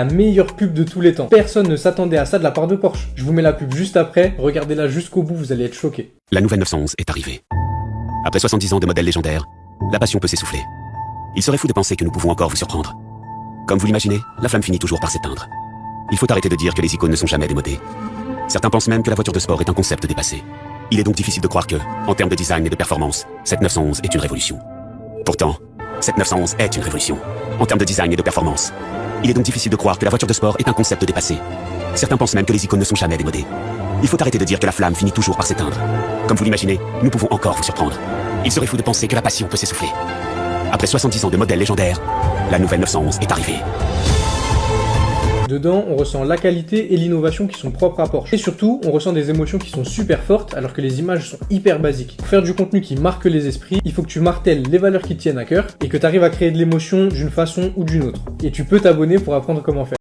La meilleure pub de tous les temps. Personne ne s'attendait à ça de la part de Porsche. Je vous mets la pub juste après, regardez-la jusqu'au bout, vous allez être choqués. La nouvelle 911 est arrivée. Après 70 ans de modèles légendaires, la passion peut s'essouffler. Il serait fou de penser que nous pouvons encore vous surprendre. Comme vous l'imaginez, la flamme finit toujours par s'éteindre. Il faut arrêter de dire que les icônes ne sont jamais démodées. Certains pensent même que la voiture de sport est un concept dépassé. Il est donc difficile de croire que, en termes de design et de performance, cette 911 est une révolution. Pourtant, cette 911 est une révolution. En termes de design et de performance. Il est donc difficile de croire que la voiture de sport est un concept dépassé. Certains pensent même que les icônes ne sont jamais démodées. Il faut arrêter de dire que la flamme finit toujours par s'éteindre. Comme vous l'imaginez, nous pouvons encore vous surprendre. Il serait fou de penser que la passion peut s'essouffler. Après 70 ans de modèles légendaires, la nouvelle 911 est arrivée. Dedans, on ressent la qualité et l'innovation qui sont propres à Porsche. Et surtout, on ressent des émotions qui sont super fortes alors que les images sont hyper basiques. Pour faire du contenu qui marque les esprits, il faut que tu martèles les valeurs qui te tiennent à cœur et que tu arrives à créer de l'émotion d'une façon ou d'une autre. Et tu peux t'abonner pour apprendre comment faire.